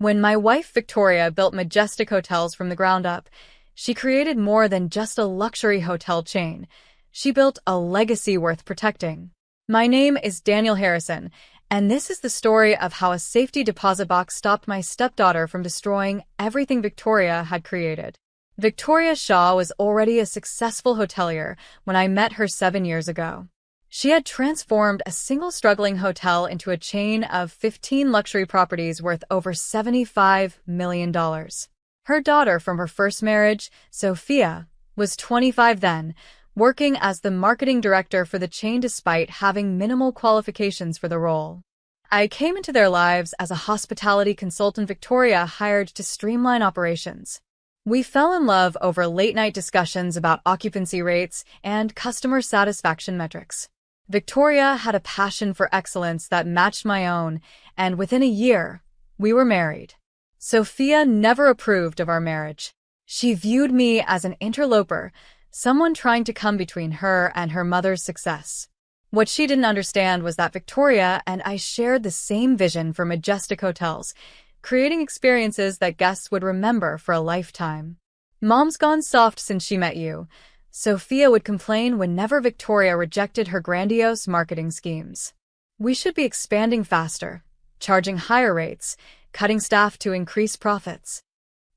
When my wife Victoria built Majestic Hotels from the ground up, she created more than just a luxury hotel chain. She built a legacy worth protecting. My name is Daniel Harrison, and this is the story of how a safety deposit box stopped my stepdaughter from destroying everything Victoria had created. Victoria Shaw was already a successful hotelier when I met her 7 years ago. She had transformed a single struggling hotel into a chain of 15 luxury properties worth over $75 million. Her daughter from her first marriage, Sophia, was 25 then, working as the marketing director for the chain despite having minimal qualifications for the role. I came into their lives as a hospitality consultant Victoria hired to streamline operations. We fell in love over late-night discussions about occupancy rates and customer satisfaction metrics. Victoria had a passion for excellence that matched my own, and within a year, we were married. Sophia never approved of our marriage. She viewed me as an interloper, someone trying to come between her and her mother's success. What she didn't understand was that Victoria and I shared the same vision for Majestic Hotels, creating experiences that guests would remember for a lifetime. "Mom's gone soft since she met you," Sophia would complain whenever Victoria rejected her grandiose marketing schemes. "We should be expanding faster, charging higher rates, cutting staff to increase profits."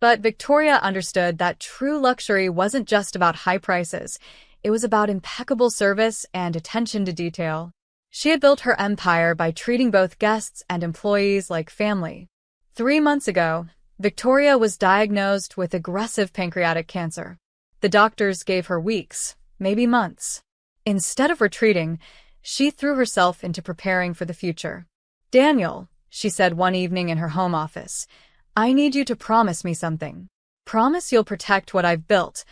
But Victoria understood that true luxury wasn't just about high prices. It was about impeccable service and attention to detail. She had built her empire by treating both guests and employees like family. 3 months ago, Victoria was diagnosed with aggressive pancreatic cancer. The doctors gave her weeks, maybe months. Instead of retreating, she threw herself into preparing for the future. "Daniel," she said one evening in her home office, "I need you to promise me something. Promise you'll protect what I've built,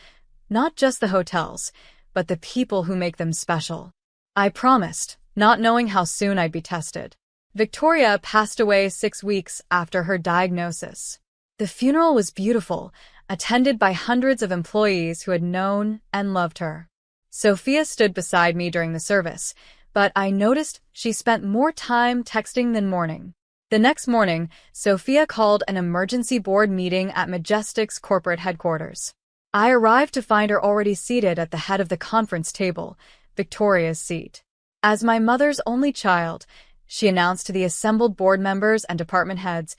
not just the hotels, but the people who make them special." I promised, not knowing how soon I'd be tested. Victoria passed away 6 weeks after her diagnosis. The funeral was beautiful, attended by hundreds of employees who had known and loved her. Sophia stood beside me during the service, but I noticed she spent more time texting than mourning. The next morning, Sophia called an emergency board meeting at Majestic's corporate headquarters. I arrived to find her already seated at the head of the conference table, Victoria's seat. As my mother's only child, she announced to the assembled board members and department heads,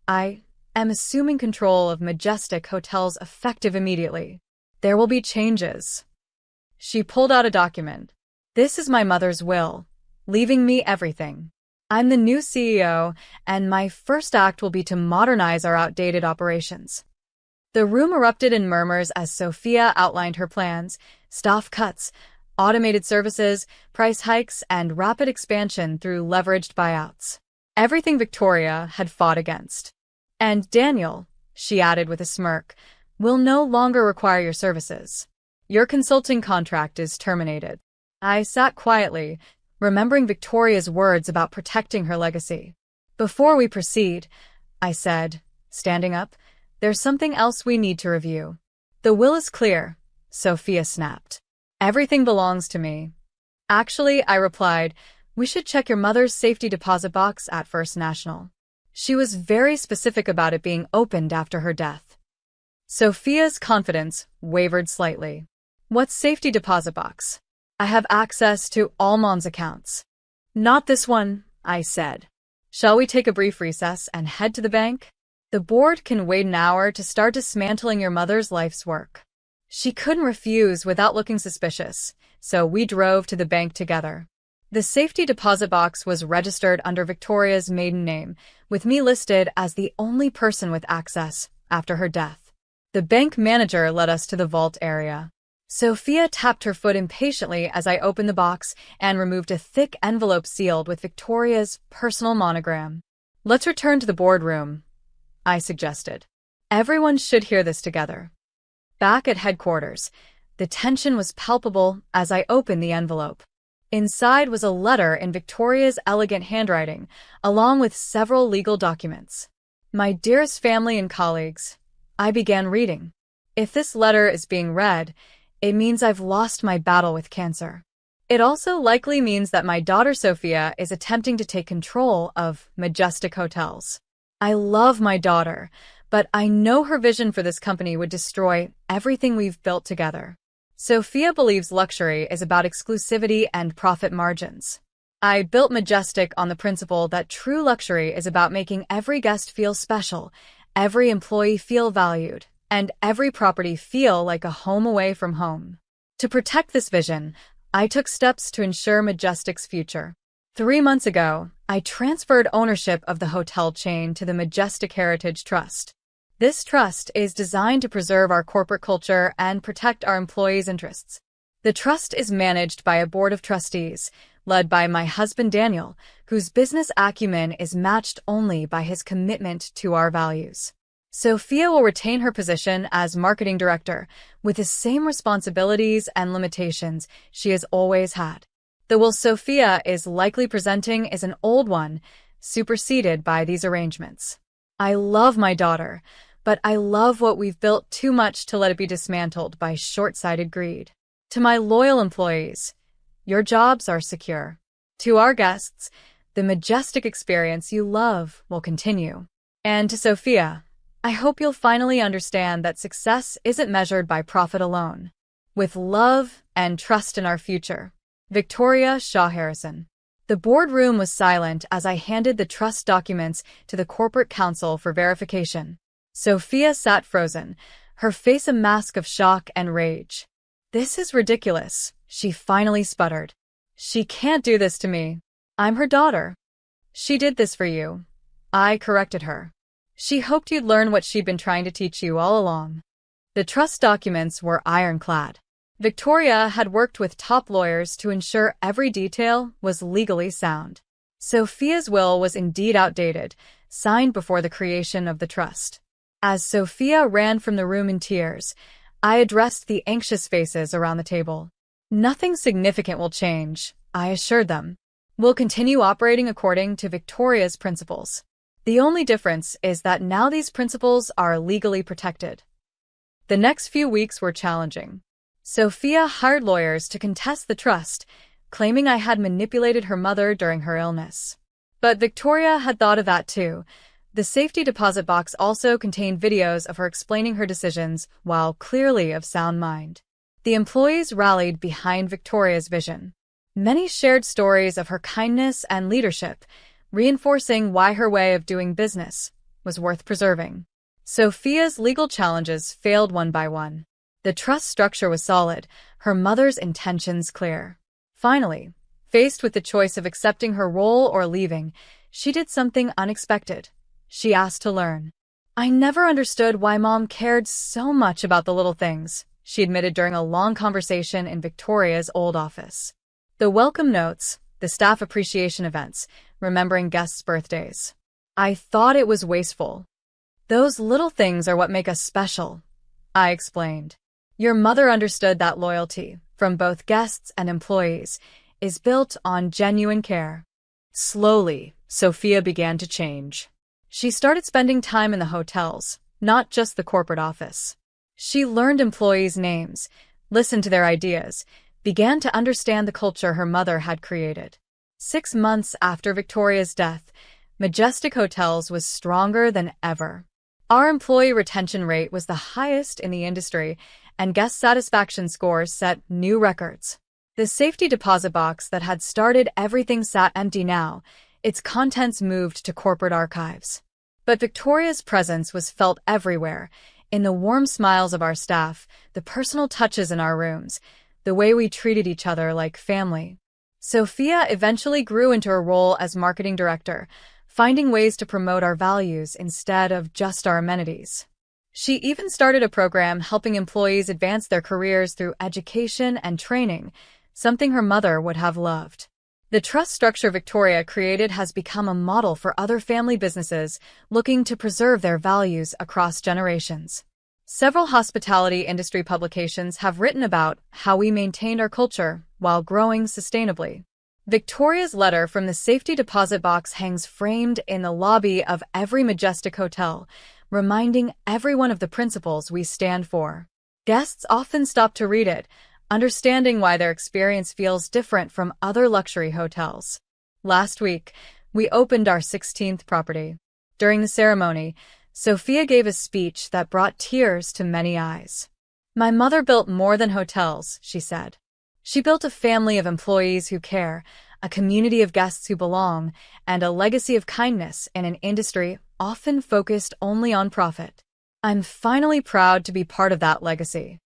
"I am assuming control of Majestic Hotels effective immediately. There will be changes." She pulled out a document. "This is my mother's will, leaving me everything. I'm the new CEO, and my first act will be to modernize our outdated operations." The room erupted in murmurs as Sophia outlined her plans: staff cuts, automated services, price hikes, and rapid expansion through leveraged buyouts. Everything Victoria had fought against. "And Daniel," she added with a smirk, "will no longer require your services. Your consulting contract is terminated." I sat quietly, remembering Victoria's words about protecting her legacy. "Before we proceed," I said, standing up, "there's something else we need to review." "The will is clear," Sophia snapped. "Everything belongs to me." "Actually," I replied, "we should check your mother's safety deposit box at First National. She was very specific about it being opened after her death." Sophia's confidence wavered slightly. "What's safety deposit box? I have access to all Mom's accounts." "Not this one," I said. "Shall we take a brief recess and head to the bank? The board can wait an hour to start dismantling your mother's life's work." She couldn't refuse without looking suspicious, so we drove to the bank together. The safety deposit box was registered under Victoria's maiden name, with me listed as the only person with access after her death. The bank manager led us to the vault area. Sophia tapped her foot impatiently as I opened the box and removed a thick envelope sealed with Victoria's personal monogram. "Let's return to the boardroom," I suggested. "Everyone should hear this together." Back at headquarters, the tension was palpable as I opened the envelope. Inside was a letter in Victoria's elegant handwriting, along with several legal documents. "My dearest family and colleagues," I began reading. "If this letter is being read, it means I've lost my battle with cancer. It also likely means that my daughter Sophia is attempting to take control of Majestic Hotels. I love my daughter, but I know her vision for this company would destroy everything we've built together. Sophia believes luxury is about exclusivity and profit margins. I built Majestic on the principle that true luxury is about making every guest feel special, every employee feel valued, and every property feel like a home away from home. To protect this vision, I took steps to ensure Majestic's future. 3 months ago, I transferred ownership of the hotel chain to the Majestic Heritage Trust. This trust is designed to preserve our corporate culture and protect our employees' interests. The trust is managed by a board of trustees, led by my husband Daniel, whose business acumen is matched only by his commitment to our values. Sophia will retain her position as marketing director, with the same responsibilities and limitations she has always had. The will Sophia is likely presenting is an old one, superseded by these arrangements. I love my daughter, but I love what we've built too much to let it be dismantled by short-sighted greed. To my loyal employees, your jobs are secure. To our guests, the Majestic experience you love will continue. And to Sophia, I hope you'll finally understand that success isn't measured by profit alone. With love and trust in our future. Victoria Shaw Harrison. The boardroom was silent as I handed the trust documents to the corporate counsel for verification. Sophia sat frozen, her face a mask of shock and rage. "This is ridiculous," she finally sputtered. "She can't do this to me. I'm her daughter." "She did this for you," I corrected her. "She hoped you'd learn what she'd been trying to teach you all along." The trust documents were ironclad. Victoria had worked with top lawyers to ensure every detail was legally sound. Sophia's will was indeed outdated, signed before the creation of the trust. As Sophia ran from the room in tears, I addressed the anxious faces around the table. "Nothing significant will change," I assured them. "We'll continue operating according to Victoria's principles. The only difference is that now these principles are legally protected." The next few weeks were challenging. Sophia hired lawyers to contest the trust, claiming I had manipulated her mother during her illness. But Victoria had thought of that too. The safety deposit box also contained videos of her explaining her decisions while clearly of sound mind. The employees rallied behind Victoria's vision. Many shared stories of her kindness and leadership, reinforcing why her way of doing business was worth preserving. Sophia's legal challenges failed one by one. The trust structure was solid, her mother's intentions clear. Finally, faced with the choice of accepting her role or leaving, she did something unexpected. She asked to learn. "I never understood why Mom cared so much about the little things," she admitted during a long conversation in Victoria's old office. The welcome notes, the staff appreciation events, remembering guests' birthdays. "I thought it was wasteful." "Those little things are what make us special," I explained. "Your mother understood that loyalty, from both guests and employees, is built on genuine care." Slowly, Sophia began to change. She started spending time in the hotels, not just the corporate office. She learned employees' names, listened to their ideas, began to understand the culture her mother had created. 6 months after Victoria's death, Majestic Hotels was stronger than ever. Our employee retention rate was the highest in the industry, and guest satisfaction scores set new records. The safety deposit box that had started everything sat empty now, its contents moved to corporate archives. But Victoria's presence was felt everywhere, in the warm smiles of our staff, the personal touches in our rooms, the way we treated each other like family. Sophia eventually grew into a role as marketing director, finding ways to promote our values instead of just our amenities. She even started a program helping employees advance their careers through education and training, something her mother would have loved. The trust structure Victoria created has become a model for other family businesses looking to preserve their values across generations. Several hospitality industry publications have written about how we maintained our culture while growing sustainably. Victoria's letter from the safety deposit box hangs framed in the lobby of every Majestic hotel, reminding everyone of the principles we stand for. Guests often stop to read it, understanding why their experience feels different from other luxury hotels. Last week, we opened our 16th property. During the ceremony, Sophia gave a speech that brought tears to many eyes. "My mother built more than hotels," she said. "She built a family of employees who care, a community of guests who belong, and a legacy of kindness in an industry often focused only on profit. I'm finally proud to be part of that legacy."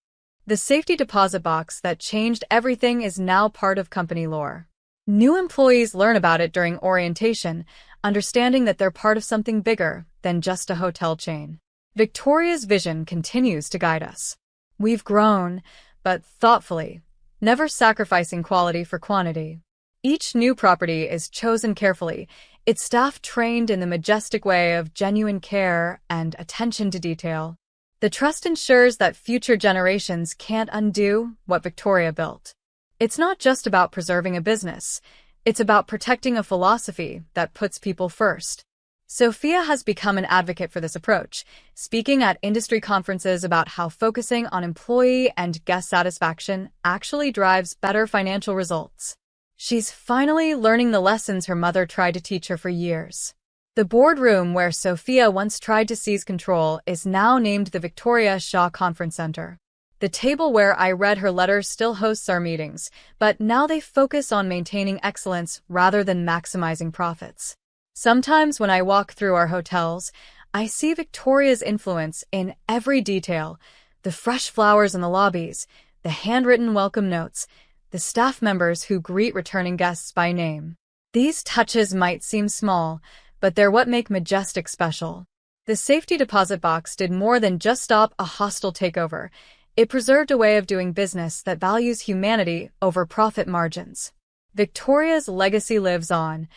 The safety deposit box that changed everything is now part of company lore. New employees learn about it during orientation, understanding that they're part of something bigger than just a hotel chain. Victoria's vision continues to guide us. We've grown, but thoughtfully, never sacrificing quality for quantity. Each new property is chosen carefully, its staff trained in the majestic way of genuine care and attention to detail. The trust ensures that future generations can't undo what Victoria built. It's not just about preserving a business, it's about protecting a philosophy that puts people first. Sophia has become an advocate for this approach, speaking at industry conferences about how focusing on employee and guest satisfaction actually drives better financial results. She's finally learning the lessons her mother tried to teach her for years. The boardroom where Sophia once tried to seize control is now named the Victoria Shaw Conference Center. The table where I read her letter still hosts our meetings, but now they focus on maintaining excellence rather than maximizing profits. Sometimes when I walk through our hotels, I see Victoria's influence in every detail: the fresh flowers in the lobbies, the handwritten welcome notes, the staff members who greet returning guests by name. These touches might seem small, but they're what make Majestic special. The safety deposit box did more than just stop a hostile takeover. It preserved a way of doing business that values humanity over profit margins. Victoria's legacy lives on,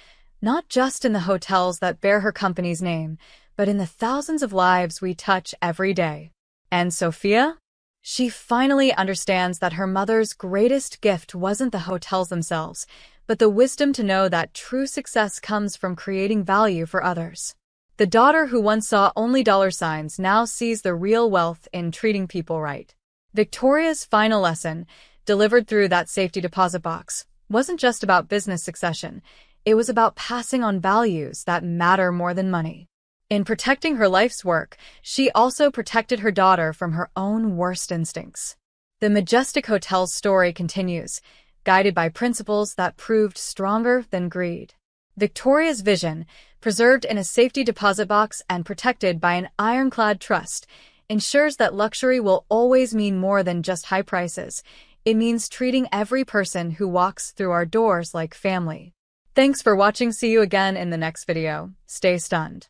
not just in the hotels that bear her company's name, but in the thousands of lives we touch every day. And Sophia? She finally understands that her mother's greatest gift wasn't the hotels themselves, but the wisdom to know that true success comes from creating value for others. The daughter who once saw only dollar signs now sees the real wealth in treating people right. Victoria's final lesson, delivered through that safety deposit box, wasn't just about business succession. It was about passing on values that matter more than money. In protecting her life's work, she also protected her daughter from her own worst instincts. The Majestic Hotel's story continues, guided by principles that proved stronger than greed. Victoria's vision, preserved in a safety deposit box and protected by an ironclad trust, ensures that luxury will always mean more than just high prices. It means treating every person who walks through our doors like family. Thanks for watching. See you again in the next video. Stay stunned.